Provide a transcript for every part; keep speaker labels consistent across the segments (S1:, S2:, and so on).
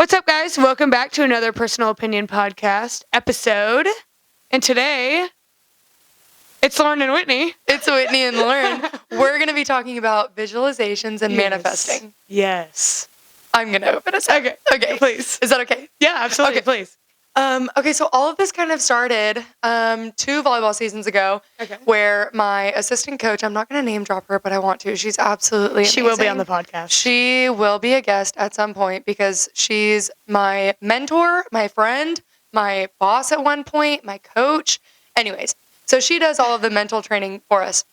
S1: What's up, guys? Welcome back to another Personal Opinion Podcast episode. And today, it's Lauryn and Whitney.
S2: It's Whitney and Lauren. We're going to be talking about visualizations and manifesting.
S1: Yes.
S2: I'm going to open us up. Okay.
S1: Please.
S2: Is that okay?
S1: Yeah, absolutely.
S2: Okay.
S1: Please.
S2: Okay, so all of this kind of started 2 volleyball seasons ago, where my assistant coach, I'm not going to name drop her, but I want to. She's absolutely amazing.
S1: She will be on the podcast.
S2: She will be a guest at some point because she's my mentor, my friend, my boss at one point, my coach. Anyways, so she does all of the mental training for us.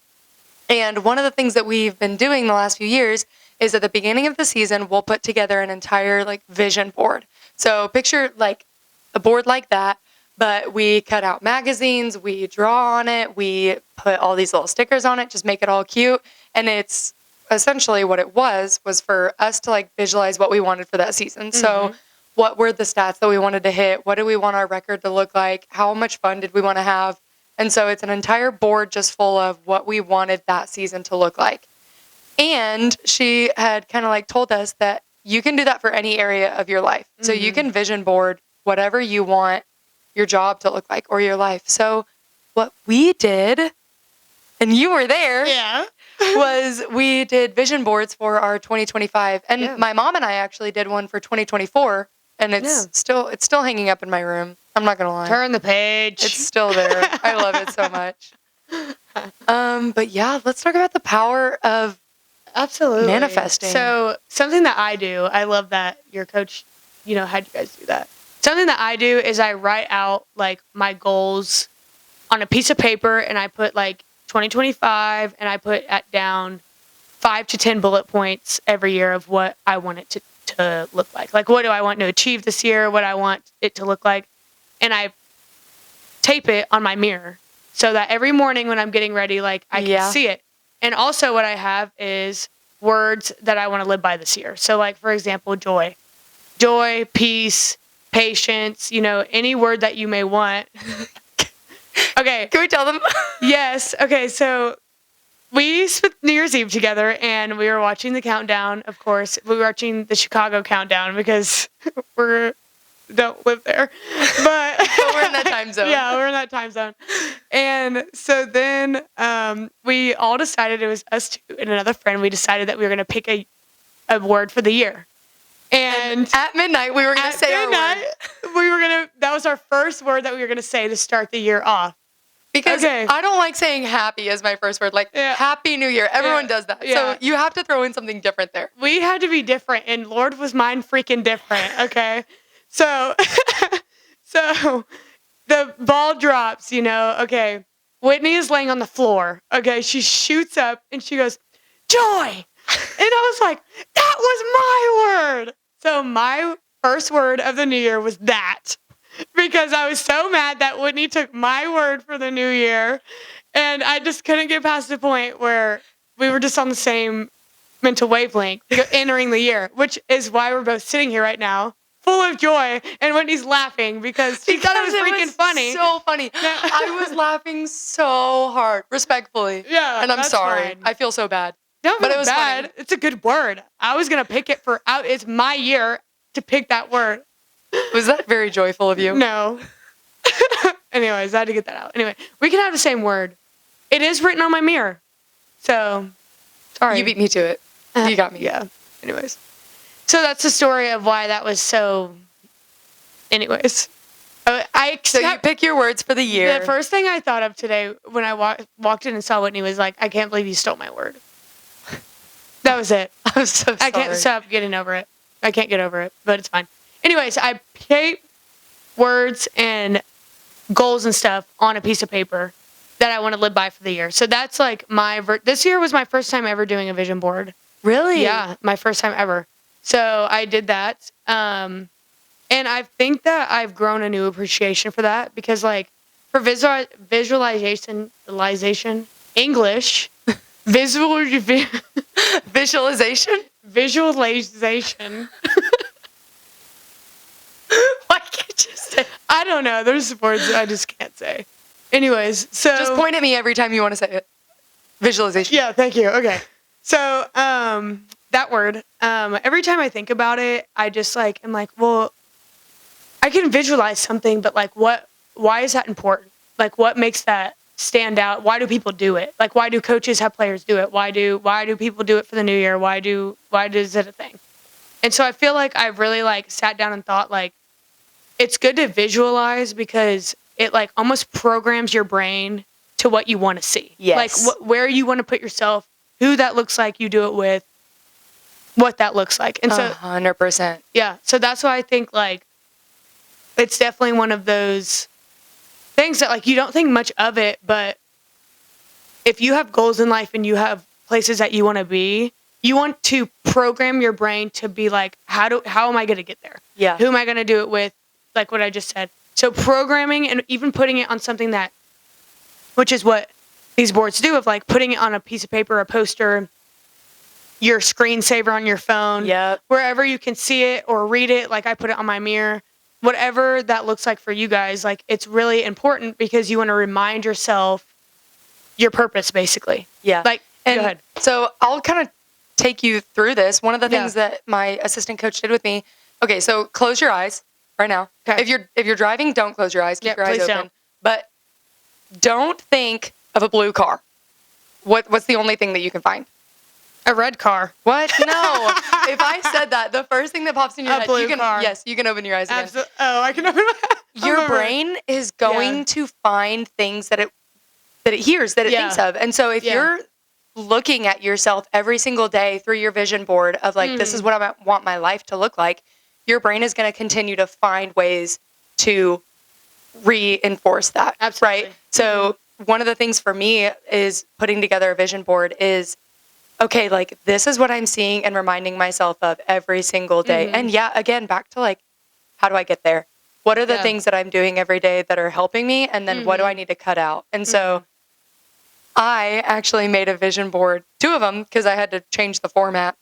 S2: And one of the things that we've been doing the last few years is at the beginning of the season, we'll put together an entire vision board. So picture a board like that, but we cut out magazines, we draw on it, we put all these little stickers on it, just make it all cute. And it's essentially what it was for us to visualize what we wanted for that season. Mm-hmm. So what were the stats that we wanted to hit? What do we want our record to look like? How much fun did we want to have? And so it's an entire board just full of what we wanted that season to look like. And she had kind of told us that you can do that for any area of your life. Mm-hmm. So you can vision board whatever you want your job to look like or your life. So what we did, and you were there, was we did vision boards for our 2025. And my mom and I actually did one for 2024. And it's still hanging up in my room. I'm not going to lie.
S1: Turn the page.
S2: It's still there. I love it so much. But yeah, let's talk about the power of manifesting.
S1: So something that I do, I love that your coach, had you guys do that. Something that I do is I write out my goals on a piece of paper, and I put 2025, and I put down 5 to 10 bullet points every year of what I want it to look like. What do I want to achieve this year? What I want it to look like, and I tape it on my mirror so that every morning when I'm getting ready, I can see it. And also, what I have is words that I want to live by this year. So, for example, joy, peace, patience, any word that you may want. Okay.
S2: Can we tell them?
S1: Yes. Okay. So we spent New Year's Eve together, and we were watching the countdown. Of course, we were watching the Chicago countdown because we don't live there, but
S2: we're in that time zone.
S1: Yeah, we're in that time zone. And so then we all decided, it was us two and another friend, we decided that we were going to pick a word for the year. And
S2: at midnight, we were going to say our word.
S1: That was our first word that we were going to say to start the year off.
S2: Because I don't like saying happy as my first word. Happy New Year. Everyone does that. Yeah. So you have to throw in something different there.
S1: We had to be different, and Lord was mine freaking different, okay? So, the ball drops, okay. Whitney is laying on the floor, okay? She shoots up, and she goes, joy! And I was like, that was my word! So my first word of the new year was that. Because I was so mad that Whitney took my word for the new year. And I just couldn't get past the point where we were just on the same mental wavelength entering the year. Which is why we're both sitting here right now, full of joy. And Whitney's laughing because she thought it was freaking funny.
S2: So funny. I was laughing so hard, respectfully.
S1: Yeah,
S2: and I'm sorry.
S1: Fine.
S2: I feel so bad.
S1: No, but it was
S2: bad.
S1: Funny. It's a good word. I was going to pick it it's my year to pick that word.
S2: Was that very joyful of you?
S1: No. Anyways, I had to get that out. Anyway, we can have the same word. It is written on my mirror. So, sorry.
S2: You beat me to it. You got me.
S1: Yeah. Anyways. So that's the story of why that was so... Anyways.
S2: So you pick your words for the year.
S1: The first thing I thought of today when I walked in and saw Whitney was I can't believe you stole my word. That was it.
S2: I'm so sorry.
S1: I can't stop getting over it. I can't get over it, but it's fine. Anyways, I tape words and goals and stuff on a piece of paper that I want to live by for the year. So that's this year was my first time ever doing a vision board.
S2: Really?
S1: Yeah, my first time ever. So I did that. And I think that I've grown a new appreciation for that because for visualization, English, visualization.
S2: Why can't you say?
S1: I don't know. There's words I just can't say. Anyways, so
S2: just point at me every time you want to say it. Visualization.
S1: Yeah, thank you. Okay. So, that word. Every time I think about it, I just like am like, well, I can visualize something, but like, why is that important? Like, what makes that stand out? Why do people do it? Like, why do coaches have players do it? Why do people do it for the new year? Why is it a thing? And so I feel like I've really like sat down and thought like, it's good to visualize because it like almost programs your brain to what you want to see.
S2: Yes.
S1: Like where you want to put yourself, who that looks like you do it with, what that looks like. And so
S2: 100%.
S1: yeah, so that's why I think like it's definitely one of those things that like you don't think much of it, but if you have goals in life and you have places that you want to be, you want to program your brain to be like, how am I going to get there?
S2: Yeah.
S1: Who am I going to do it with? Like what I just said. So programming and even putting it on something that, which is what these boards do, of like putting it on a piece of paper, a poster, your screensaver on your phone, wherever you can see it or read it. Like I put it on my mirror, whatever that looks like for you guys. Like it's really important because you want to remind yourself your purpose, basically.
S2: Yeah.
S1: Like,
S2: and
S1: go ahead.
S2: So I'll kind of take you through this. One of the things that my assistant coach did with me. Okay, so close your eyes right now.
S1: Okay.
S2: If you're driving, don't close your eyes. Keep your eyes open.
S1: Don't.
S2: But don't think of a blue car. What's the only thing that you can find?
S1: A red car.
S2: What? No. If I said that, the first thing that pops in your head,
S1: blue car.
S2: Yes, you can open your eyes again.
S1: Oh, I can open my
S2: Your brain is going to find things that it hears, that it thinks of. And so if you're looking at yourself every single day through your vision board of like, this is what I want my life to look like, your brain is going to continue to find ways to reinforce that.
S1: Absolutely.
S2: Right? So one of the things for me is putting together a vision board is, okay, like this is what I'm seeing and reminding myself of every single day. And again, back to like, how do I get there? What are the things that I'm doing every day that are helping me? And then what do I need to cut out? And so I actually made a vision board, 2 of them, because I had to change the format.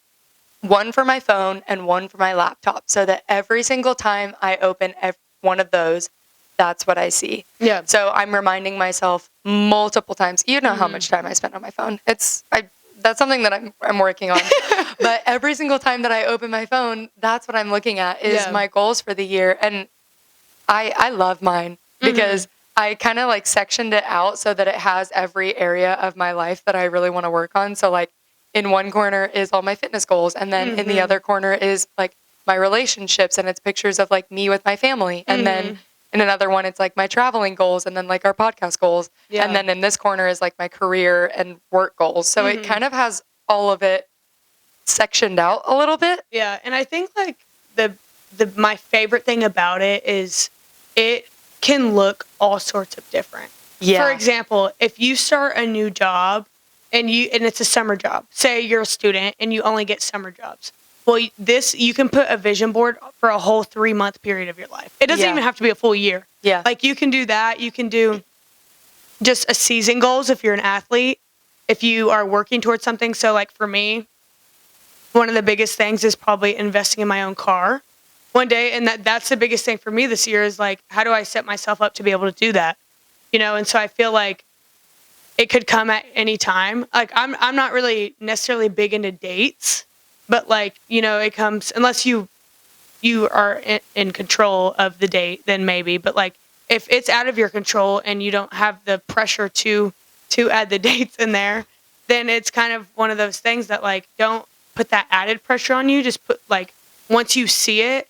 S2: One for my phone and one for my laptop, so that every single time I open one of those, that's what I see.
S1: Yeah.
S2: So I'm reminding myself multiple times. You know how much time I spend on my phone. That's something that I'm working on. But every single time that I open my phone, that's what I'm looking at is my goals for the year. And I love mine because I kind of like sectioned it out so that it has every area of my life that I really want to work on. So like in one corner is all my fitness goals. And then in the other corner is like my relationships, and it's pictures of like me with my family. And then in another one, it's like my traveling goals and then like our podcast goals. Yeah. And then in this corner is like my career and work goals. So it kind of has all of it sectioned out a little bit.
S1: Yeah. And I think like my favorite thing about it is it can look all sorts of different. Yeah. For example, if you start a new job and it's a summer job, say you're a student and you only get summer jobs. Well, you can put a vision board for a whole 3-month period of your life. It doesn't even have to be a full year. Yeah. Like you can do that. You can do just a season goals if you're an athlete, if you are working towards something. So like for me, one of the biggest things is probably investing in my own car one day. And that's the biggest thing for me this year is like, how do I set myself up to be able to do that? You know? And so I feel like it could come at any time. Like I'm not really necessarily big into dates, but like, you know, it comes unless you are in control of the date, then maybe. But like if it's out of your control and you don't have the pressure to add the dates in there, then it's kind of one of those things that like don't put that added pressure on you. Just put like once you see it,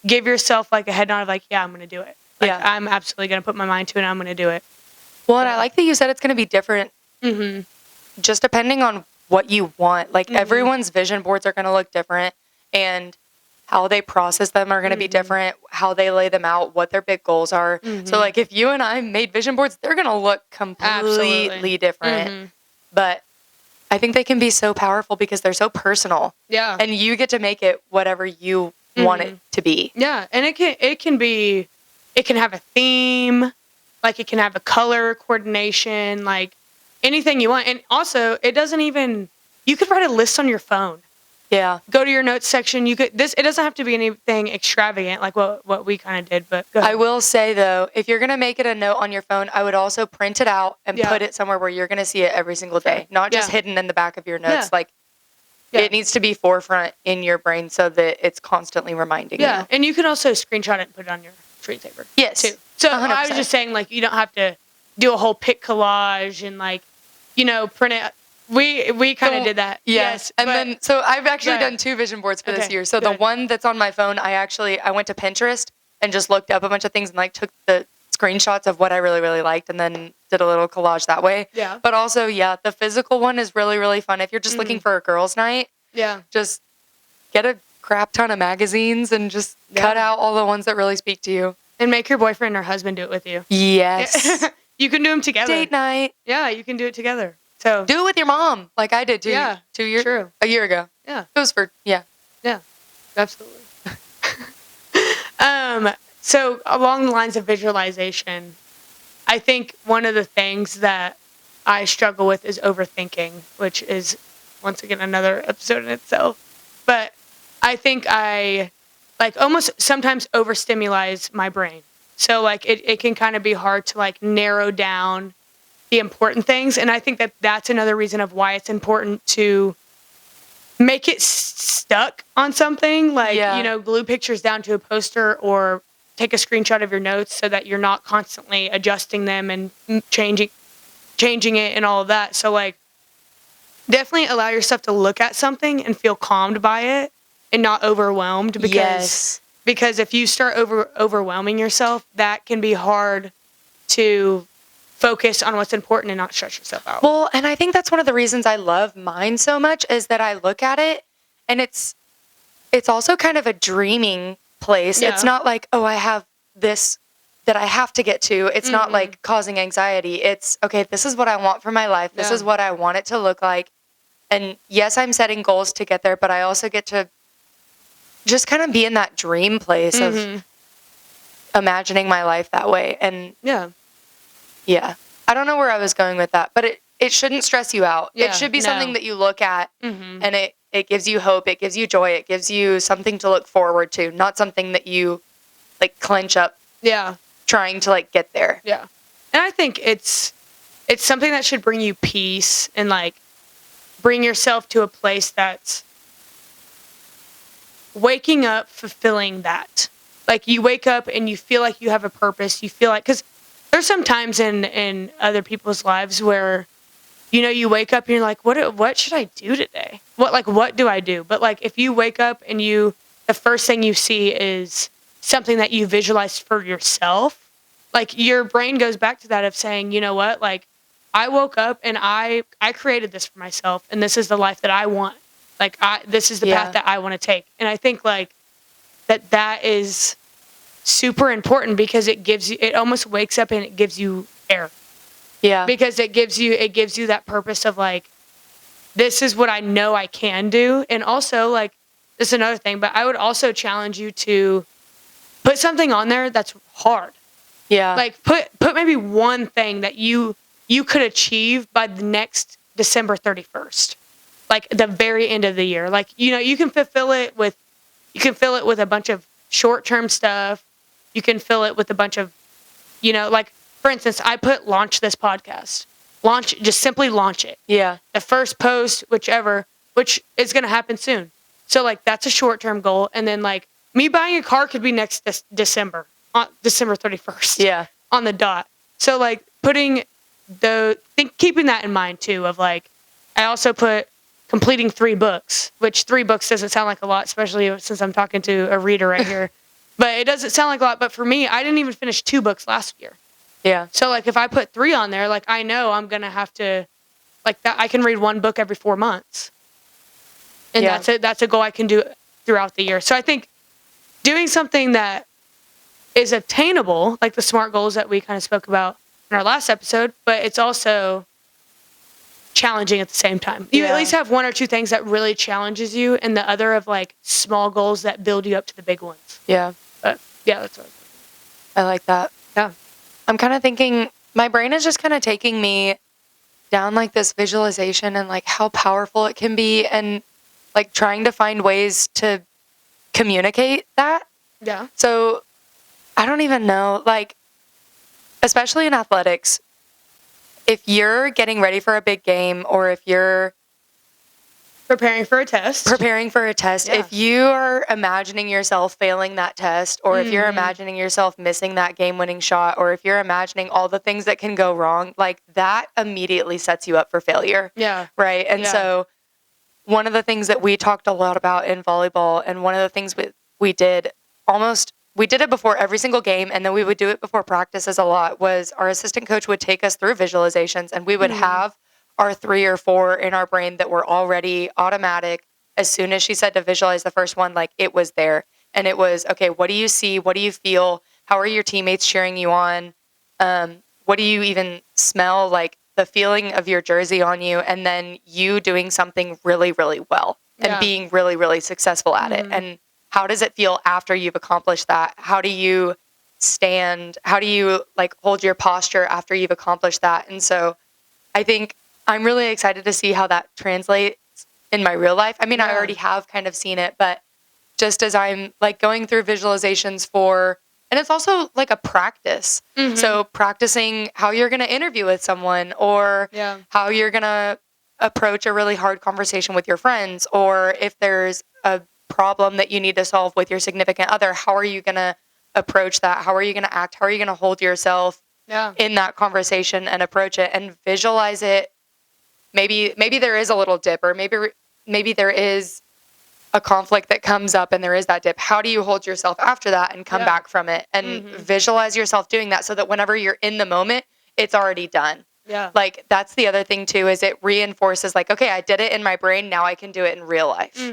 S1: give yourself like a head nod of like, yeah, I'm going to do it. Like, I'm absolutely going to put my mind to it and I'm going to do it.
S2: Well, and I like that you said it's going to be different just depending on what you want. Like everyone's vision boards are going to look different and how they process them are going to be different, how they lay them out, what their big goals are. So like if you and I made vision boards, they're going to look completely different. But I think they can be so powerful because they're so personal. Yeah. And you get to make it whatever you want it to be.
S1: Yeah. And it can have a theme, like it can have a color coordination, like anything you want. And also you could write a list on your phone. Yeah. Go to your notes section. It doesn't have to be anything extravagant like what we kind of did, but go ahead.
S2: I will say though, if you're going to make it a note on your phone, I would also print it out and put it somewhere where you're going to see it every single day, not just hidden in the back of your notes. Like
S1: Yeah.
S2: It needs to be forefront in your brain so that it's constantly reminding
S1: Yeah,
S2: you.
S1: and you can also screenshot it and put it on your screensaver.
S2: Yes.
S1: Too. So
S2: 100%.
S1: I was just saying, like, you don't have to do a whole pic collage and, like, print it. We kind of did that.
S2: Yeah.
S1: Yes.
S2: And then, so I've actually
S1: Yeah.
S2: done 2 vision boards for this
S1: Okay,
S2: year. So the
S1: good.
S2: one that's on my phone, I went to Pinterest and just looked up a bunch of things and like took the screenshots of what I really, really liked and then did a little collage that way.
S1: Yeah.
S2: But also, yeah, the physical one is really, really fun. If you're just looking for a girls' night,
S1: Yeah.
S2: just get a crap ton of magazines and just cut out all the ones that really speak to you.
S1: And make your boyfriend or husband do it with you.
S2: Yes.
S1: You can do them together.
S2: Date night.
S1: Yeah, you can do it together. So
S2: Do it with your mom, like I did
S1: Yeah,
S2: 2 years,
S1: true.
S2: a year ago.
S1: Yeah.
S2: It was for, yeah.
S1: Yeah, absolutely. So along the lines of visualization, I think one of the things that I struggle with is overthinking, which is once again another episode in itself. But I think I like almost sometimes overstimulate my brain. So like it can kind of be hard to like narrow down the important things. And I think that that's another reason of why it's important to make it stuck on something, like, glue pictures down to a poster or take a screenshot of your notes so that you're not constantly adjusting them and changing it and all of that. So like definitely allow yourself to look at something and feel calmed by it and not overwhelmed because if you start overwhelming yourself, that can be hard to focus on what's important and not stress yourself out.
S2: Well, and I think that's one of the reasons I love mine so much is that I look at it and it's also kind of a dreaming place.
S1: Yeah.
S2: It's not like, oh, I have this that I have to get to. It's not like causing anxiety. It's, okay, this is what I want for my life. This is what I want it to look like. And yes, I'm setting goals to get there, but I also get to just kind of be in that dream place of imagining my life that way. And yeah. I don't know where I was going with that, but it shouldn't stress you out.
S1: Yeah,
S2: it should be something that you look at and it gives you hope. It gives you joy. It gives you something to look forward to, not something that you like clench up trying to like get there.
S1: Yeah. And I think it's something that should bring you peace and like bring yourself to a place that's waking up fulfilling that. Like you wake up and you feel like you have a purpose. You feel like, because there's some times in other people's lives where, you wake up and you're like, what should I do today? What do I do? But like, if you wake up and the first thing you see is something that you visualized for yourself, like your brain goes back to that of saying, you know what? Like I woke up and I created this for myself and this is the life that I want. Like this is the path that I want to take. And I think like that is super important because it almost wakes up and it gives you air.
S2: Yeah.
S1: Because it gives you that purpose of like, this is what I know I can do. And also like, this is another thing, but I would also challenge you to put something on there that's hard.
S2: Yeah.
S1: Like put maybe one thing that you could achieve by the next December 31st. Like the very end of the year. Like, you can fill it with a bunch of short-term stuff. You can fill it with a bunch of, like, for instance, I put launch this podcast. Just simply launch it.
S2: Yeah.
S1: The first post, which is going to happen soon. So, like, that's a short-term goal. And then, like, me buying a car could be next December, on December 31st.
S2: Yeah.
S1: On the dot. So, like, keeping that in mind, too, of, like, I also put completing 3 books, which 3 books doesn't sound like a lot, especially since I'm talking to a reader right here. But it doesn't sound like a lot. But for me, I didn't even finish 2 books last year.
S2: Yeah.
S1: So, like, if I put 3 on there, like, I know I'm going to have to, like, that I can read 1 book every 4 months. And that's a goal I can do throughout the year. So I think doing something that is obtainable, like the SMART goals that we kind of spoke about in our last episode, but it's also challenging at the same time. You at least have 1 or 2 things that really challenges you and the other of, like, small goals that build you up to the big ones.
S2: Yeah.
S1: But, yeah, that's what I think.
S2: I like that.
S1: Yeah.
S2: I'm kind of thinking, my brain is just kind of taking me down like this visualization and like how powerful it can be and like trying to find ways to communicate that.
S1: Yeah.
S2: So I don't even know, like, especially in athletics, if you're getting ready for a big game or if you're
S1: Preparing for a test.
S2: Preparing for a test.
S1: Yeah.
S2: If you are imagining yourself failing that test, or if you're imagining yourself missing that game-winning shot, or if you're imagining all the things that can go wrong, like that immediately sets you up for failure.
S1: Yeah.
S2: Right. And
S1: Yeah.
S2: so one of the things that we talked a lot about in volleyball, and one of the things we did it before every single game, and then we would do it before practices a lot, was our assistant coach would take us through visualizations, and we would have our 3 or 4 in our brain that were already automatic. As soon as she said to visualize the first one, like it was there. And it was, okay, what do you see? What do you feel? How are your teammates cheering you on? What do you even smell? Like the feeling of your jersey on you, and then you doing something really, really well and being really, really successful at it. And how does it feel after you've accomplished that? How do you stand? How do you like hold your posture after you've accomplished that? And so I think I'm really excited to see how that translates in my real life. I mean, I already have kind of seen it, but just as I'm like going through visualizations and it's also like a practice. So practicing how you're going to interview with someone, or how you're going to approach a really hard conversation with your friends, or if there's a problem that you need to solve with your significant other, how are you going to approach that? How are you going to act? How are you going to hold yourself in that conversation and approach it and visualize it? Maybe there is a little dip, or maybe there is a conflict that comes up and there is that dip. How do you hold yourself after that and come back from it, and visualize yourself doing that so that whenever you're in the moment, it's already done.
S1: Yeah.
S2: Like that's the other thing too, is it reinforces like, okay, I did it in my brain. Now I can do it in real life.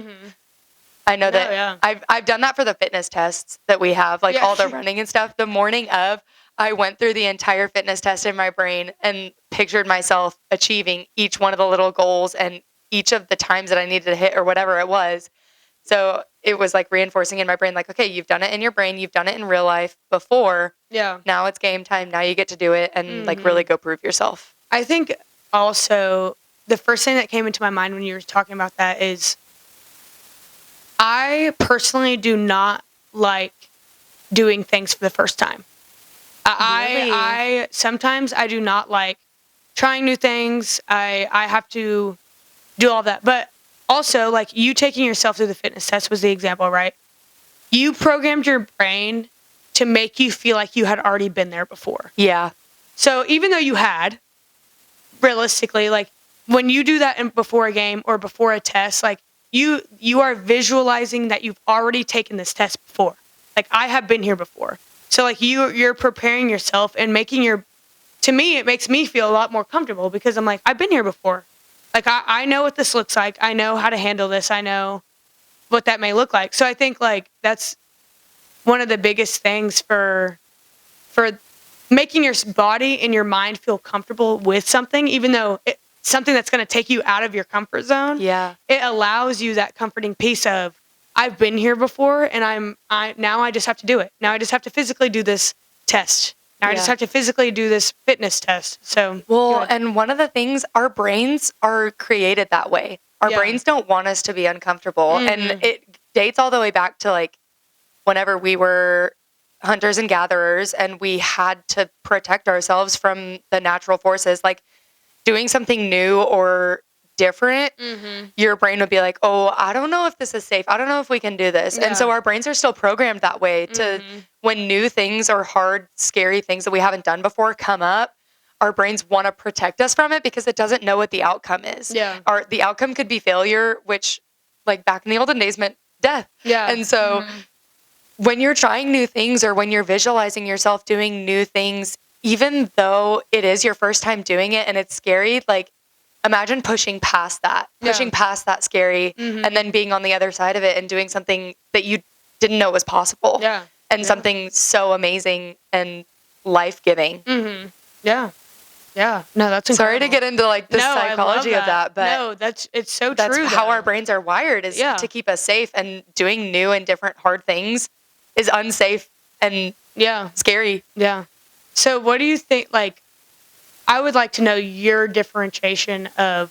S2: I know that I've done that for the fitness tests that we have, like all the running and stuff. The morning of, I went through the entire fitness test in my brain and pictured myself achieving each one of the little goals and each of the times that I needed to hit or whatever it was. So it was like reinforcing in my brain, like, okay, you've done it in your brain. You've done it in real life before.
S1: Yeah.
S2: Now it's game time. Now you get to do it and like really go prove yourself.
S1: I think also the first thing that came into my mind when you were talking about that is I personally do not like doing things for the first time.
S2: Really?
S1: I sometimes I do not like trying new things. I have to do all that. But also, like, you taking yourself through the fitness test was the example, right? You programmed your brain to make you feel like you had already been there before.
S2: Yeah.
S1: So even though you had, realistically, like, when you do that before a game or before a test, like, you are visualizing that you've already taken this test before. Like, I have been here before. So, like, you're preparing yourself and to me, it makes me feel a lot more comfortable because I'm like, I've been here before. Like, I know what this looks like. I know how to handle this. I know what that may look like. So I think, like, that's one of the biggest things for making your body and your mind feel comfortable with something, even though it's something that's going to take you out of your comfort zone.
S2: Yeah.
S1: It allows you that comforting piece of, I've been here before, and now I just have to do it. Now I just have to physically do this test. Now I just have to physically do this fitness test. So
S2: and one of the things, our brains are created that way. Our brains don't want us to be uncomfortable, and it dates all the way back to like whenever we were hunters and gatherers, and we had to protect ourselves from the natural forces, like doing something new or different, your brain would be like, oh, I don't know if this is safe. I don't know if we can do this. And so our brains are still programmed that way to when new things or hard, scary things that we haven't done before come up, our brains want to protect us from it because it doesn't know what the outcome is.
S1: Yeah.
S2: The outcome could be failure, which like back in the olden days meant death.
S1: Yeah.
S2: And so when you're trying new things or when you're visualizing yourself doing new things, even though it is your first time doing it and it's scary, like imagine pushing past that scary and then being on the other side of it and doing something that you didn't know was possible.
S1: Yeah.
S2: And something so amazing and life-giving.
S1: Yeah. Yeah. No, that's incredible.
S2: Sorry to get into like the psychology of that, but
S1: no, it's so
S2: that's
S1: true.
S2: how our brains are wired is to keep us safe, and doing new and different hard things is unsafe and scary.
S1: Yeah. So what do you think, like, I would like to know your differentiation of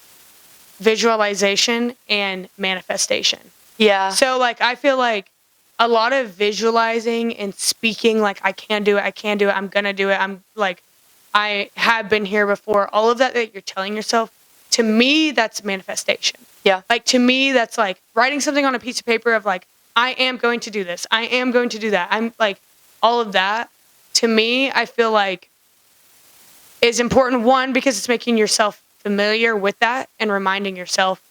S1: visualization and manifestation.
S2: Yeah.
S1: So, like, I feel like a lot of visualizing and speaking, like, I can do it, I'm going to do it, I'm, like, I have been here before, all of that you're telling yourself, to me, that's manifestation.
S2: Yeah.
S1: Like, to me, that's like writing something on a piece of paper of like, I am going to do this. I am going to do that. I'm like, all of that, to me, I feel like is important. One, because it's making yourself familiar with that and reminding yourself.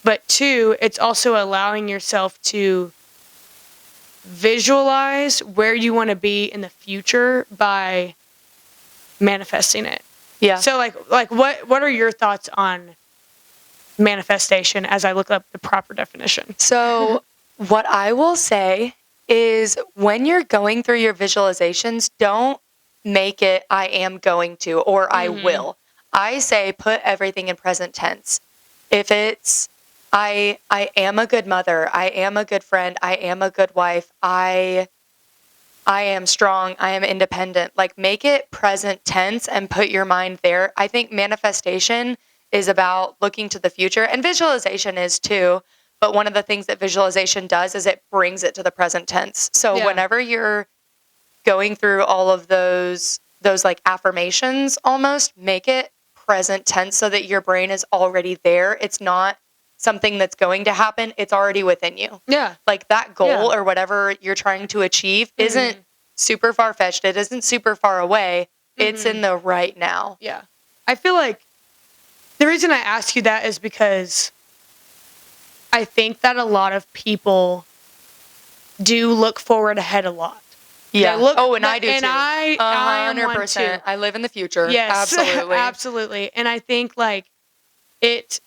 S1: But two, it's also allowing yourself to visualize where you want to be in the future by manifesting it.
S2: Yeah.
S1: So like what are your thoughts on manifestation as I look up the proper definition?
S2: So what I will say is when you're going through your visualizations, don't make it I am going to or I will. I say put everything in present tense. If it's I am a good mother, I am a good friend, I am a good wife, I am strong, I am independent. Like, make it present tense and put your mind there. I think manifestation is about looking to the future, and visualization is too. But one of the things that visualization does is it brings it to the present tense. So whenever you're going through all of those like affirmations, almost make it present tense so that your brain is already there. It's not something that's going to happen. It's already within you.
S1: Yeah.
S2: Like that goal or whatever you're trying to achieve isn't super far-fetched. It isn't super far away. It's in the right now.
S1: Yeah. I feel like the reason I ask you that is because I think that a lot of people do look forward ahead a lot.
S2: Yeah. And I do
S1: and
S2: too.
S1: I
S2: 100%. I live in the future.
S1: Yes.
S2: Absolutely.
S1: Absolutely. And I think like it's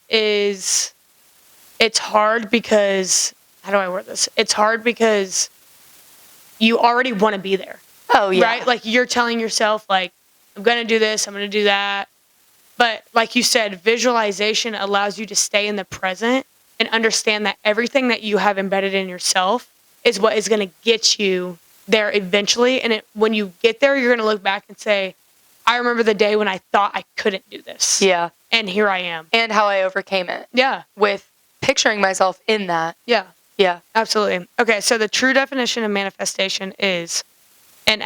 S1: hard because, how do I word this? It's hard because you already want to be there.
S2: Oh, yeah.
S1: Right? Like you're telling yourself like, I'm going to do this, I'm going to do that. But like you said, visualization allows you to stay in the present and understand that everything that you have embedded in yourself is what is going to get you there eventually. And when you get there, you're going to look back and say, I remember the day when I thought I couldn't do this.
S2: Yeah.
S1: And here I am.
S2: And how I overcame it.
S1: Yeah.
S2: With picturing myself in that.
S1: Yeah.
S2: Yeah.
S1: Absolutely. Okay, so the true definition of manifestation is an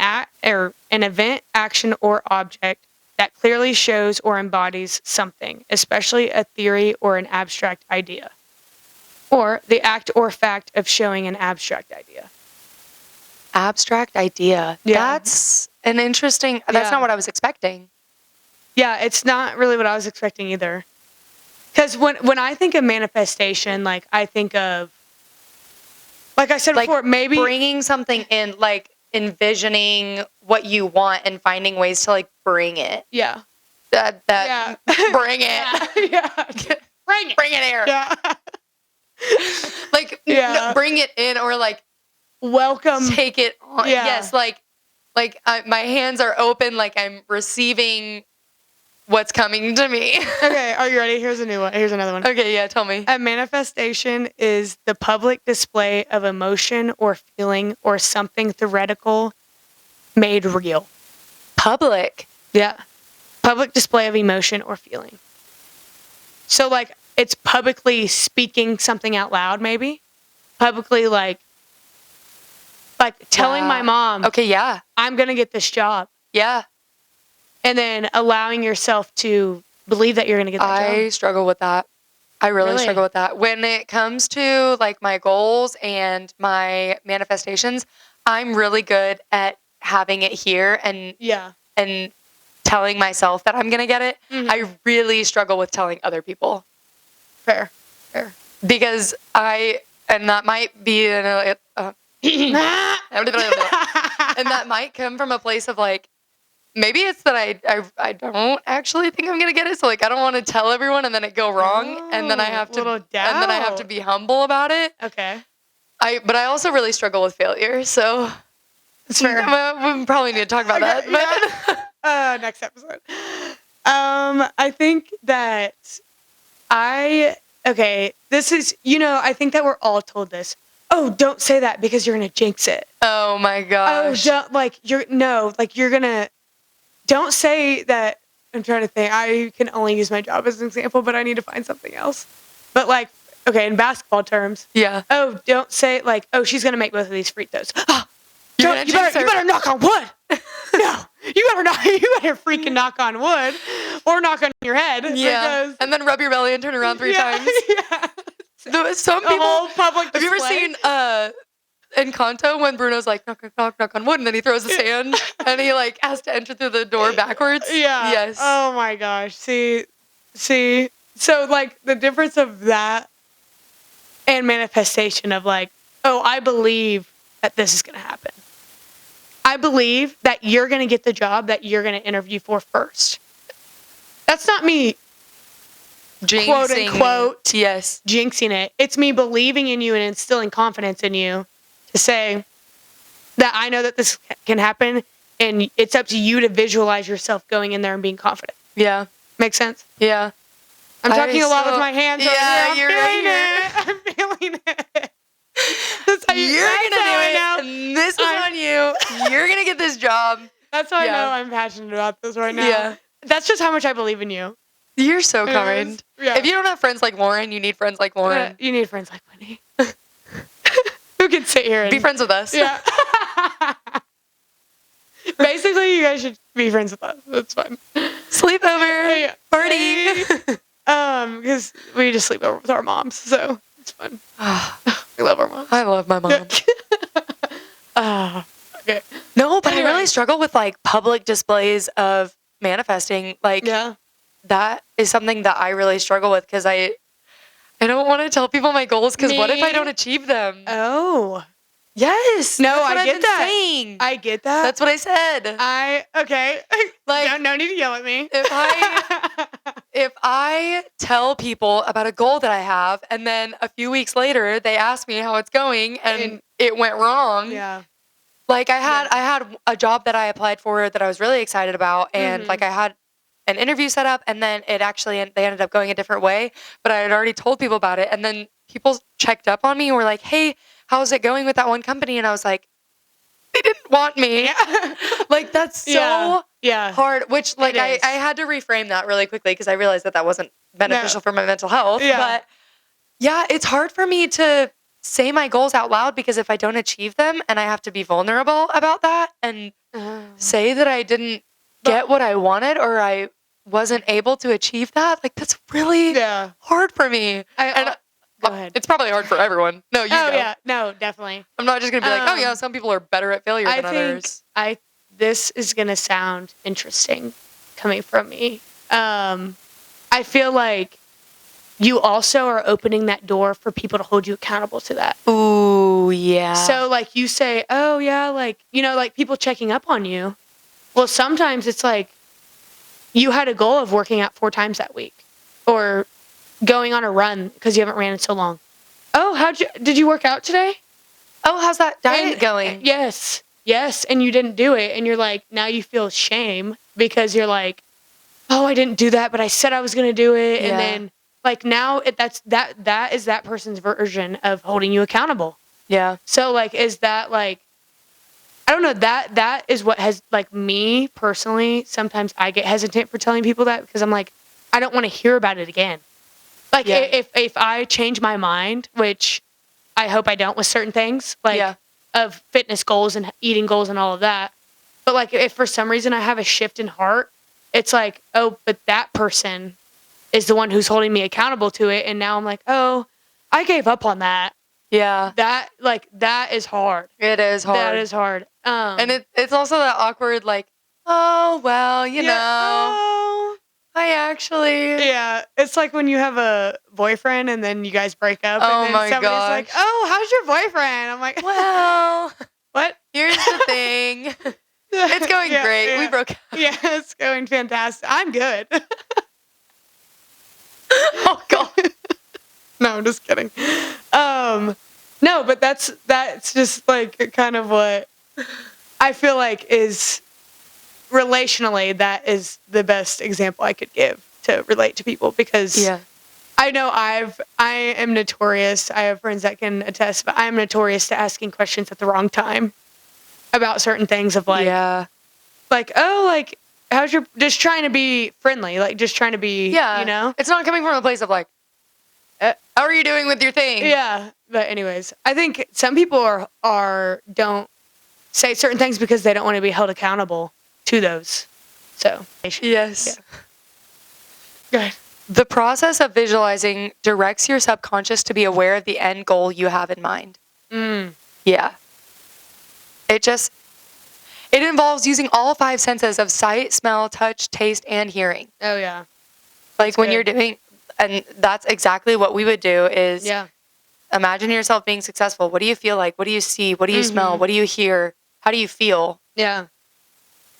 S1: event, action, or object that clearly shows or embodies something, especially a theory or an abstract idea. Or the act or fact of showing an abstract idea.
S2: Abstract idea.
S1: Yeah.
S2: That's an interesting, that's not what I was expecting.
S1: Yeah, it's not really what I was expecting either. Because when I think of manifestation, like I think of, like I said before, maybe
S2: bringing something in, like envisioning what you want and finding ways to like bring it.
S1: Yeah.
S2: Bring it.
S1: Yeah.
S2: Bring it here.
S1: Yeah.
S2: Bring it in or like
S1: welcome.
S2: Take it on.
S1: Yeah.
S2: Yes, my hands are open, like I'm receiving what's coming to me.
S1: Okay, are you ready? Here's a new one. Here's another one.
S2: Okay, yeah, tell me.
S1: A manifestation is the public display of emotion or feeling or something theoretical made real.
S2: Public?
S1: Yeah. Public display of emotion or feeling. So, like, it's publicly speaking something out loud, maybe? Publicly, like telling my mom,
S2: okay, yeah,
S1: I'm going to get this job.
S2: Yeah.
S1: And then allowing yourself to believe that you're going to get that job.
S2: I struggle with that. I really struggle with that. When it comes to like my goals and my manifestations, I'm really good at having it here and telling myself that I'm going to get it. Mm-hmm. I really struggle with telling other people.
S1: Fair.
S2: Because and that might be and that might come from a place of like, maybe it's that I don't actually think I'm gonna get it, so like I don't want to tell everyone and then it go wrong, and then I have to be humble about it.
S1: Okay.
S2: But I also really struggle with failure, so
S1: it's fair.
S2: We probably need to talk about that.
S1: But next episode. I think that this is, I think that we're all told this. Oh, don't say that because you're gonna jinx it.
S2: Oh my gosh.
S1: Don't say that. I'm trying to think. I can only use my job as an example, but I need to find something else. But like, okay, in basketball terms.
S2: Yeah.
S1: Oh, don't say like, oh, she's gonna make both of these free throws. You better knock on wood. No, you better freaking knock on wood. or knock on your head.
S2: Yeah.
S1: Because,
S2: And then rub your belly and turn around 3 times.
S1: Yeah.
S2: Some
S1: The
S2: people.
S1: whole public
S2: Have you ever
S1: display.
S2: seen Encanto when Bruno's like knock knock knock knock on wood and then he throws the sand and he like has to enter through the door backwards?
S1: Yeah.
S2: Yes.
S1: Oh my gosh. See. So like the difference of that and manifestation of like, oh, I believe that this is going to happen. I believe that you're going to get the job that you're going to interview for first. That's not me, quote unquote,
S2: yes,
S1: jinxing it. It's me believing in you and instilling confidence in you to say that I know that this can happen, and it's up to you to visualize yourself going in there and being confident.
S2: Yeah.
S1: Makes sense?
S2: Yeah.
S1: I'm talking a lot with my hands.
S2: Yeah,
S1: over here. I'm feeling it. That's how
S2: you're going to do it, and this is on you. You're going to get this job.
S1: That's how I know I'm passionate about this right now.
S2: Yeah.
S1: That's just how much I believe in you.
S2: You're so kind.
S1: Yeah.
S2: If you don't have friends like Lauren, you need friends like Lauren.
S1: You need friends like Whitney. Who can sit here and
S2: be friends with us.
S1: Yeah. Basically, you guys should be friends with us. That's fine.
S2: Sleepover. Party.
S1: Because we just sleep over with our moms, so it's fun. We love our moms.
S2: I love my mom.
S1: Okay.
S2: No, but I really struggle with like public displays of manifesting. Like, that is something that I really struggle with because I don't want to tell people my goals because what if I don't achieve them?
S1: Oh.
S2: Yes.
S1: No,
S2: that's what
S1: I get
S2: I've been
S1: that.
S2: Saying.
S1: I get that.
S2: That's what I said.
S1: Okay.
S2: Like,
S1: no need to yell at me.
S2: If I tell people about a goal that I have and then a few weeks later they ask me how it's going and it went wrong.
S1: Yeah.
S2: Like I had a job that I applied for that I was really excited about and like I had an interview set up and then they ended up going a different way, but I had already told people about it and then people checked up on me and were like, "Hey, how's it going with that one company?" And I was like, "They didn't want me."
S1: Yeah.
S2: Like that's so
S1: yeah.
S2: hard, which like I had to reframe that really quickly because I realized that wasn't beneficial for my mental health.
S1: Yeah.
S2: But yeah, it's hard for me to say my goals out loud because if I don't achieve them and I have to be vulnerable about that and say that I didn't get what I wanted or I wasn't able to achieve that, like that's really hard for me.
S1: Go ahead.
S2: It's probably hard for everyone. No, you go.
S1: Yeah. No, definitely.
S2: I'm not just going to be like, oh yeah, some people are better at failure than others.
S1: This is going to sound interesting coming from me. I feel like you also are opening that door for people to hold you accountable to that.
S2: Ooh, yeah.
S1: So like you say, oh yeah, like, like people checking up on you. Well, sometimes it's like you had a goal of working out 4 times that week or going on a run because you haven't ran in so long. Oh, did you work out today?
S2: Oh, how's that diet going?
S1: Yes. And you didn't do it. And you're like, now you feel shame because you're like, oh, I didn't do that, but I said I was going to do it. Yeah. And then like now that is that person's version of holding you accountable. Yeah. So like, is that like, I don't know, that is what has like me personally, sometimes I get hesitant for telling people that because I'm like, I don't want to hear about it again. Like if I change my mind, which I hope I don't with certain things, like of fitness goals and eating goals and all of that. But like if for some reason I have a shift in heart, it's like, oh, but that person is the one who's holding me accountable to it. And now I'm like, oh, I gave up on that. Yeah. That is hard.
S2: It is hard.
S1: That is hard.
S2: And it's also that awkward, like, oh, well, you know.
S1: Oh,
S2: I actually.
S1: Yeah. It's like when you have a boyfriend and then you guys break up.
S2: Oh,
S1: and then
S2: my
S1: somebody's
S2: gosh.
S1: like, oh, how's your boyfriend? I'm like,
S2: well,
S1: what?
S2: Here's the thing. It's going great.
S1: Yeah.
S2: We broke up.
S1: Yeah, it's going fantastic. I'm good.
S2: Oh, God.
S1: No, I'm just kidding. No, but that's just like kind of what I feel like is relationally, that is the best example I could give to relate to people because I know I am notorious. I have friends that can attest, but I am notorious to asking questions at the wrong time about certain things of like, oh, like, how's your, just trying to be friendly, like just trying to be, you know?
S2: It's not coming from a place of like, how are you doing with your thing?
S1: Yeah. But anyways, I think some people don't say certain things because they don't want to be held accountable to those. So,
S2: yes.
S1: Good.
S2: The process of visualizing directs your subconscious to be aware of the end goal you have in mind. Yeah. It involves using all 5 senses of sight, smell, touch, taste, and hearing.
S1: Oh, yeah.
S2: Like when you're doing, and that's exactly what we would do is
S1: Yeah.
S2: imagine yourself being successful. What do you feel like? What do you see? What do you smell? What do you hear? How do you feel?
S1: Yeah.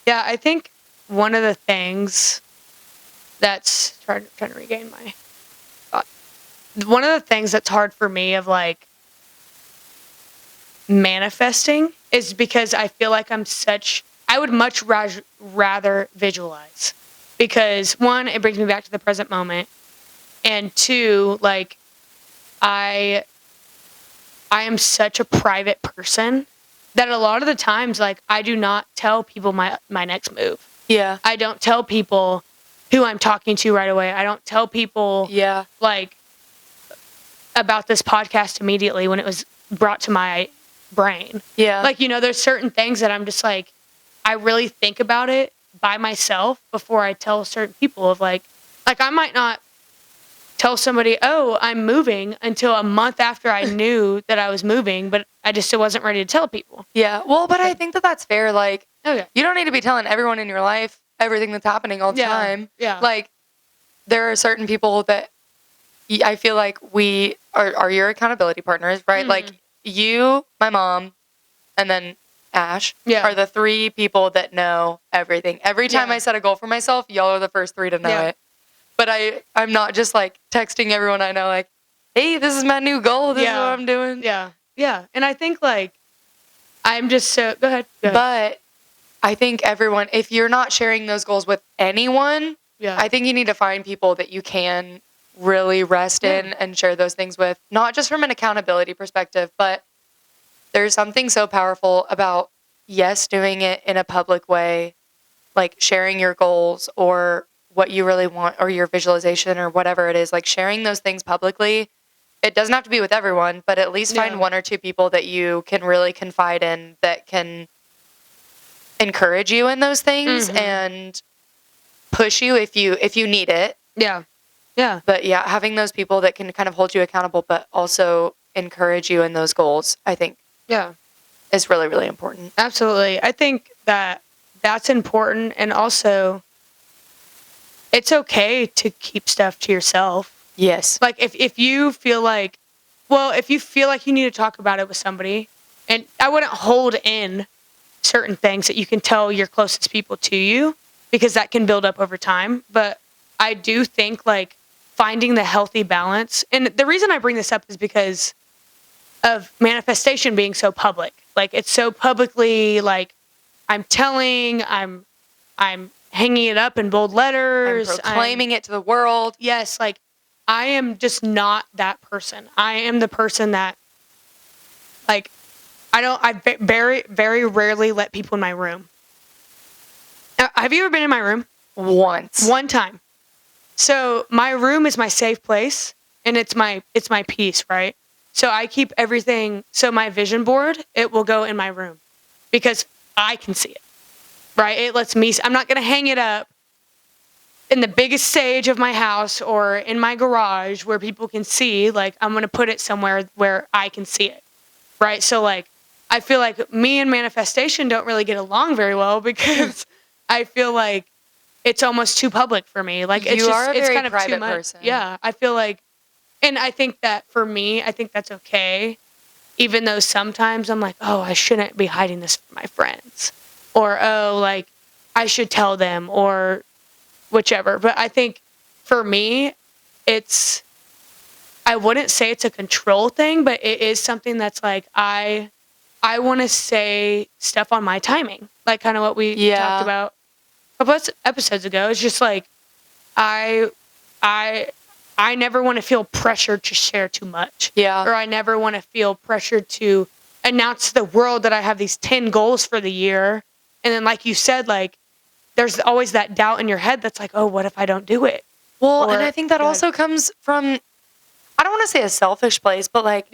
S1: Yeah, I think one of the things that's trying to regain my thought. One of the things that's hard for me of like manifesting is because I feel like I would much rather visualize because one, it brings me back to the present moment, and two, like I am such a private person that a lot of the times, like, I do not tell people my next move.
S2: Yeah.
S1: I don't tell people who I'm talking to right away. I don't tell people, like, about this podcast immediately when it was brought to my brain.
S2: Yeah.
S1: Like, there's certain things that I'm just like, I really think about it by myself before I tell certain people of like I might not tell somebody, oh, I'm moving until a month after I knew that I was moving, but I just still wasn't ready to tell people.
S2: Yeah. Well, but I think that that's fair. Like,
S1: Okay.
S2: you don't need to be telling everyone in your life everything that's happening all the time.
S1: Yeah.
S2: Like, there are certain people that I feel like we are your accountability partners, right? Like, you, my mom, and then Ash are the 3 people that know everything. Every time I set a goal for myself, y'all are the first 3 to know it. But I'm not just like texting everyone I know like, hey, this is my new goal. This is what I'm doing.
S1: Yeah. Yeah. And I think like I'm just so go ahead.
S2: But I think everyone, if you're not sharing those goals with anyone, I think you need to find people that you can really rest in and share those things with, not just from an accountability perspective, but there's something so powerful about, doing it in a public way, like sharing your goals or what you really want or your visualization or whatever it is, like sharing those things publicly. It doesn't have to be with everyone, but at least find 1 or 2 people that you can really confide in that can encourage you in those things and push you if you need it.
S1: Yeah. Yeah.
S2: But having those people that can kind of hold you accountable but also encourage you in those goals, I think is really, really important.
S1: Absolutely. I think that that's important, and also it's okay to keep stuff to yourself.
S2: Yes.
S1: Like if you feel like you need to talk about it with somebody, and I wouldn't hold in certain things that you can tell your closest people to you because that can build up over time. But I do think like finding the healthy balance, and the reason I bring this up is because of manifestation being so public. Like it's so publicly, like I'm hanging it up in bold letters.
S2: I'm proclaiming it to the world.
S1: Yes, like I am just not that person. I am the person that, like, I very, very rarely let people in my room. Have you ever been in my room?
S2: Once.
S1: One time. So my room is my safe place, and it's my peace, right? So I keep everything. So my vision board, it will go in my room because I can see it, right? It lets me. I'm not gonna hang it up in the biggest stage of my house or in my garage where people can see. Like I'm gonna put it somewhere where I can see it, right? So like I feel like me and manifestation don't really get along very well because I feel like it's almost too public for me. Like it's it's kind of too much.
S2: Person.
S1: Yeah, I feel like, and I think that for me, I think that's okay. Even though sometimes I'm like, oh, I shouldn't be hiding this from my friends, or oh, like I should tell them, or whichever. But I think for me, I wouldn't say it's a control thing, but it is something that's like I want to say stuff on my timing, like kind of what we talked about a couple episodes ago. It's just like I never want to feel pressured to share too much.
S2: Yeah.
S1: Or I never want to feel pressured to announce to the world that I have these 10 goals for the year. And then like you said, like there's always that doubt in your head that's like, oh, what if I don't do it?
S2: Well, and I think that also comes from, I don't want to say a selfish place, but like,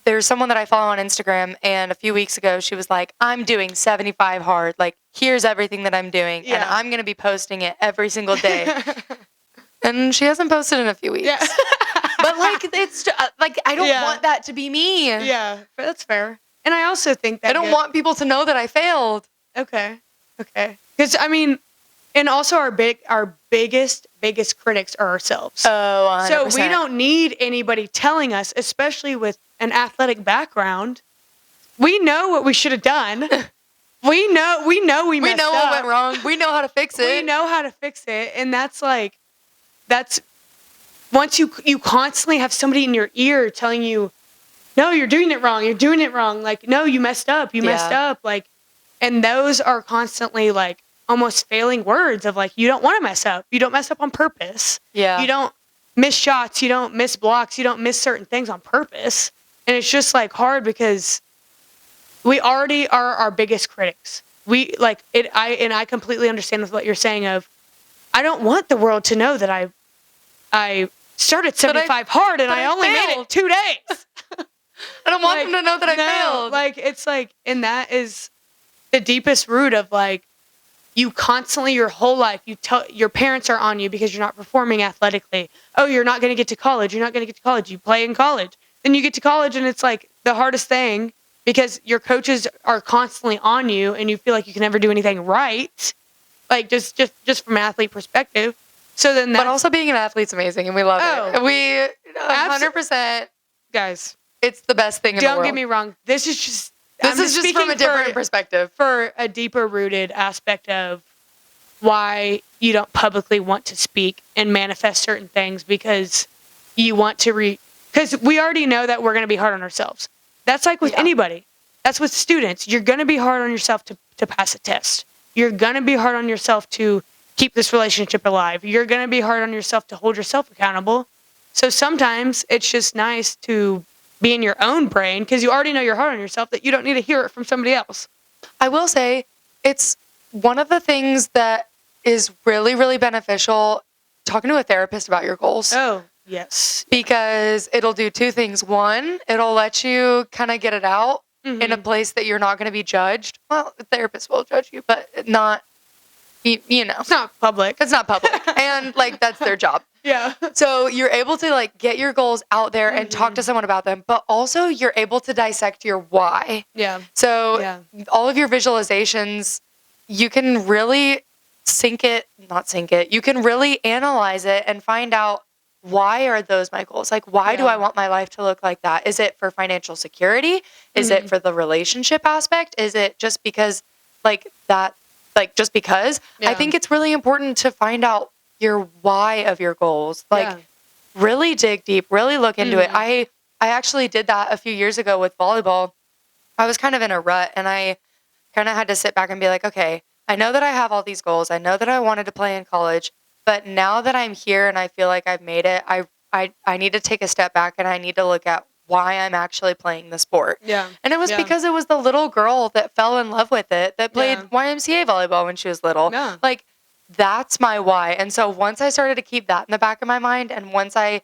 S2: there's someone that I follow on Instagram, and a few weeks ago she was like, I'm doing 75 hard. Like, here's everything that I'm doing, and I'm going to be posting it every single day. And she hasn't posted in a few weeks.
S1: Yeah.
S2: But, like, it's like, I don't want that to be me.
S1: Yeah, but that's fair. And I also think that
S2: I don't want people to know that I failed.
S1: Okay. Because, I mean, and also our biggest critics are ourselves.
S2: Oh, 100%.
S1: So we don't need anybody telling us, especially with an athletic background. We know what we should have done. We know we messed up.
S2: What went wrong. We know how to fix it.
S1: We know how to fix it. And that's once you constantly have somebody in your ear telling you, no, you're doing it wrong. You're doing it wrong. Like, no, you messed up. You messed up. Like, and those are constantly like almost failing words of like, you don't want to mess up. You don't mess up on purpose.
S2: Yeah.
S1: You don't miss shots. You don't miss blocks. You don't miss certain things on purpose. And it's just like hard because we already are our biggest critics. We like it. I completely understand with what you're saying of, I don't want the world to know that I started 75 hard and I only made it 2 days.
S2: I don't want them to know that I failed.
S1: Like, it's like, and that is the deepest root of like, you constantly, your whole life, your parents are on you because you're not performing athletically. Oh, you're not going to get to college. You're not going to get to college. You play in college. Then you get to college and it's like the hardest thing because your coaches are constantly on you and you feel like you can never do anything right. Like just from an athlete perspective. So then
S2: but also being an athlete's amazing and we love it. We 100%.
S1: Guys.
S2: It's the best thing in the world.
S1: Don't get me wrong. This is just
S2: from a different perspective.
S1: For a deeper rooted aspect of why you don't publicly want to speak and manifest certain things because you want to because we already know that we're going to be hard on ourselves. That's like with anybody. That's with students. You're going to be hard on yourself to pass a test. You're going to be hard on yourself to keep this relationship alive. You're going to be hard on yourself to hold yourself accountable. So sometimes it's just nice to be in your own brain because you already know you're hard on yourself that you don't need to hear it from somebody else.
S2: I will say it's one of the things that is really, really beneficial talking to a therapist about your goals.
S1: Oh, yes.
S2: Because it'll do two things. One, it'll let you kind of get it out in a place that you're not going to be judged. Well, the therapist will judge you, but not, you know.
S1: It's not public.
S2: It's not public. And like, that's their job.
S1: Yeah.
S2: So you're able to like get your goals out there and talk to someone about them, but also you're able to dissect your why.
S1: Yeah.
S2: So all of your visualizations, you can really you can really analyze it and find out why are those my goals? Like, why do I want my life to look like that? Is it for financial security? Is it for the relationship aspect? Is it just because just because?
S1: Yeah.
S2: I think it's really important to find out your why of your goals. Like really dig deep, really look into it. I actually did that a few years ago with volleyball. I was kind of in a rut and I kind of had to sit back and be like, okay, I know that I have all these goals. I know that I wanted to play in college, but now that I'm here and I feel like I've made it, I need to take a step back and I need to look at why I'm actually playing the sport.
S1: Yeah.
S2: And it was because it was the little girl that fell in love with it that played YMCA volleyball when she was little.
S1: Yeah.
S2: Like, that's my why. And so once I started to keep that in the back of my mind and once I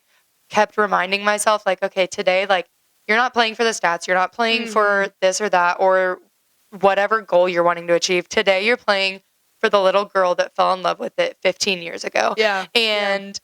S2: kept reminding myself, like, okay, today, like, you're not playing for the stats. You're not playing for this or that or whatever goal you're wanting to achieve. Today, you're playing for the little girl that fell in love with it 15 years ago.
S1: Yeah.
S2: And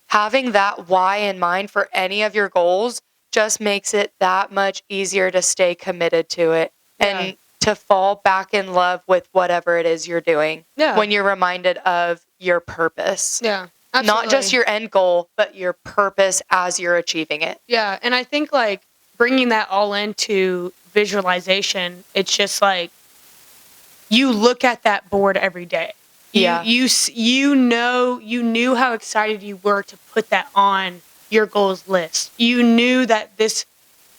S2: having that why in mind for any of your goals just makes it that much easier to stay committed to it and to fall back in love with whatever it is you're doing when you're reminded of your purpose.
S1: Yeah, absolutely.
S2: Not just your end goal, but your purpose as you're achieving it.
S1: Yeah, and I think like bringing that all into visualization, it's just like you look at that board every day. You knew how excited you were to put that on your goals list. You knew that this,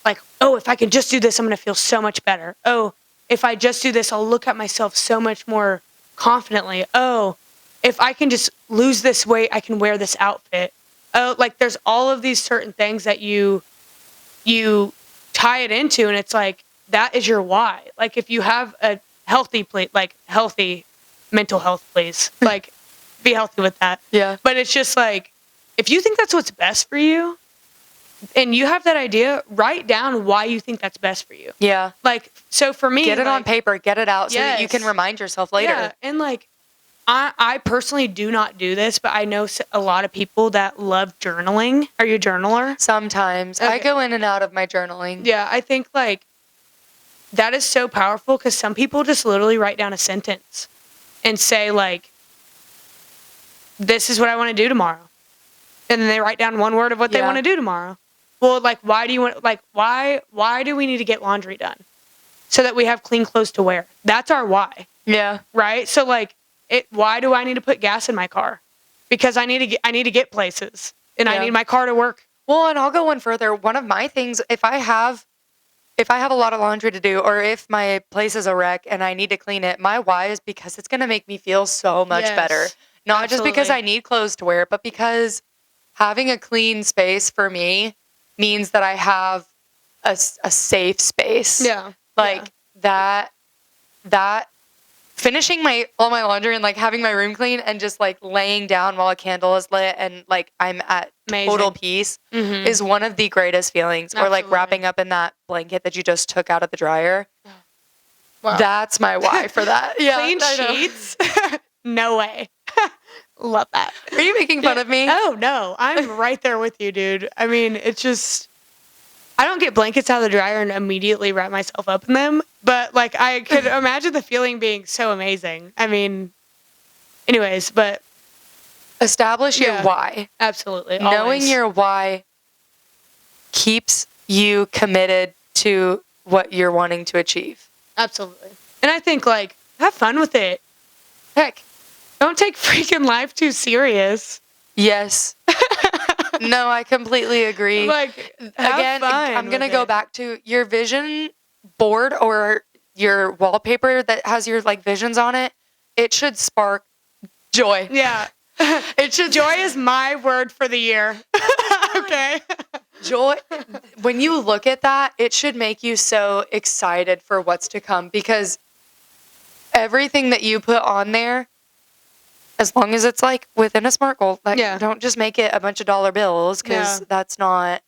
S1: like, oh, if I can just do this, I'm going to feel so much better. Oh, if I just do this, I'll look at myself so much more confidently. Oh, if I can just lose this weight, I can wear this outfit. Oh, like there's all of these certain things that you tie it into, and it's like that is your why. Like if you have a healthy mental health, please, like be healthy with that.
S2: Yeah.
S1: But it's just like if you think that's what's best for you, and you have that idea, write down why you think that's best for you.
S2: Yeah.
S1: Like, so for me,
S2: get it on paper, get it out so that you can remind yourself later.
S1: Yeah. And like, I personally do not do this, but I know a lot of people that love journaling. Are you a journaler?
S2: Sometimes.
S1: Okay.
S2: I go in and out of my journaling.
S1: Yeah, I think like that is so powerful because some people just literally write down a sentence and say like, this is what I want to do tomorrow. And then they write down one word of what they want to do tomorrow. Well, like, why do we need to get laundry done? So that we have clean clothes to wear. That's our why.
S2: Yeah.
S1: Right? So like, why do I need to put gas in my car? Because I need to get places and I need my car to work.
S2: Well, and I'll go one further. One of my things, if I have a lot of laundry to do, or if my place is a wreck and I need to clean it, my why is because it's going to make me feel so much better. Not just because I need clothes to wear, but because having a clean space for me means that I have a safe space.
S1: Yeah.
S2: Like that finishing all my laundry and like having my room clean and just like laying down while a candle is lit and like I'm at total peace is one of the greatest feelings. Absolutely. Or like wrapping up in that blanket that you just took out of the dryer. Wow. That's my why for that. Yeah.
S1: Clean sheets? No way. Love that.
S2: Are you making fun of me?
S1: Oh, no. I'm right there with you, dude. I mean, it's just... I don't get blankets out of the dryer and immediately wrap myself up in them, but like I could imagine the feeling being so amazing. I mean, anyways, but
S2: establish your why.
S1: Absolutely.
S2: Knowing
S1: always.
S2: your why keeps you committed to what you're wanting to achieve.
S1: Absolutely. And I think like have fun with it. Heck, don't take freaking life too serious.
S2: Yes. No, I completely agree.
S1: Like,
S2: again, I'm going to go back to your vision board or your wallpaper that has your like visions on it. It should spark joy.
S1: Yeah. Joy is my word for the year. Okay.
S2: Joy. When you look at that, it should make you so excited for what's to come because everything that you put on there, as long as it's like within a SMART goal, like don't just make it a bunch of dollar bills because that's not,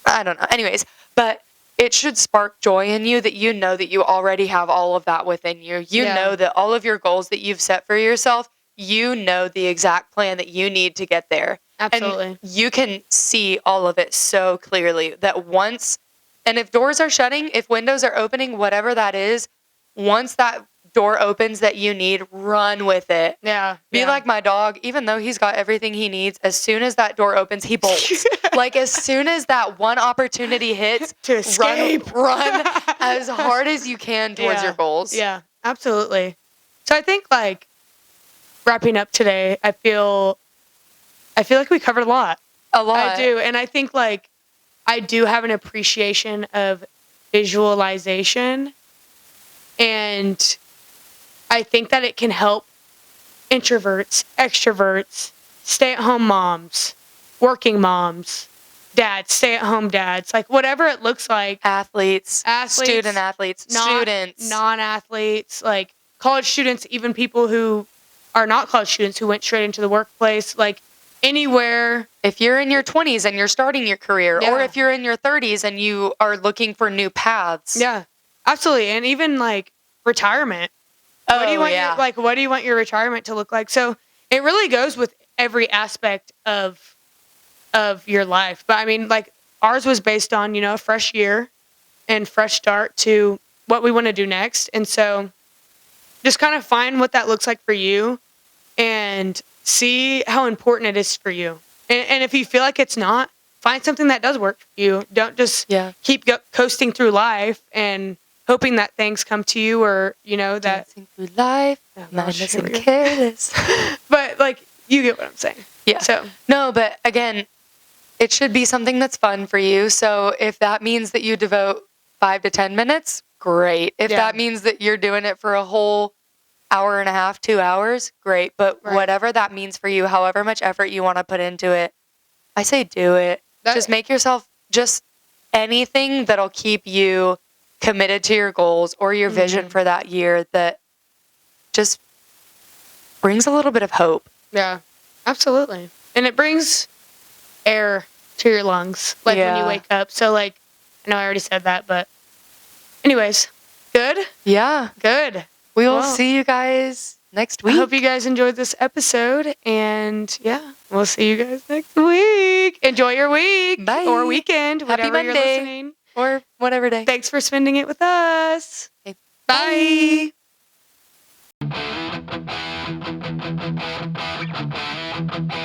S2: I don't know. Anyways, but it should spark joy in you that you know that you already have all of that within you. You know that all of your goals that you've set for yourself, you know the exact plan that you need to get there.
S1: Absolutely.
S2: And you can see all of it so clearly that once, and if doors are shutting, if windows are opening, whatever that is, once that door opens that you need, run with it.
S1: Yeah.
S2: Be like my dog, even though he's got everything he needs, as soon as that door opens, he bolts. Like as soon as that one opportunity hits,
S1: to escape.
S2: Run as hard as you can towards your goals.
S1: Yeah, absolutely. So I think like wrapping up today, I feel like we covered a lot.
S2: A lot.
S1: I do. And I think like I do have an appreciation of visualization, and I think that it can help introverts, extroverts, stay-at-home moms, working moms, dads, stay-at-home dads, like whatever it looks like.
S2: Athletes, student athletes, students,
S1: non-athletes, like college students, even people who are not college students who went straight into the workplace, like anywhere.
S2: If you're in your 20s and you're starting your career, or if you're in your 30s and you are looking for new paths.
S1: Yeah, absolutely. And even like retirement. What do you want your retirement to look like? So it really goes with every aspect of your life. But I mean, like ours was based on, a fresh year and fresh start to what we want to do next. And so just kind of find what that looks like for you and see how important it is for you. And if you feel like it's not, find something that does work for you. Don't just keep coasting through life and hoping that things come to you, or that
S2: dancing through life, mindless and careless.
S1: But like, you get what I'm saying.
S2: Yeah.
S1: So
S2: no, but again, it should be something that's fun for you. So if that means that you devote 5 to 10 minutes, great. If that means that you're doing it for a whole hour and a half, 2 hours, great. But whatever that means for you, however much effort you want to put into it, I say do it. Just make yourself just anything that'll keep you committed to your goals or your vision for that year, that just brings a little bit of hope.
S1: Yeah, absolutely. And it brings air to your lungs, like when you wake up. So like, I know I already said that, but anyways, good?
S2: Yeah.
S1: Good.
S2: We will see you guys next
S1: I
S2: week.
S1: hope you guys enjoyed this episode. And yeah, we'll see you guys next week. Enjoy your week
S2: Bye.
S1: or weekend,
S2: Happy
S1: whatever you're
S2: Monday.
S1: listening.
S2: Or whatever day.
S1: Thanks for spending it with us.
S2: Okay.
S1: Bye.
S2: Bye.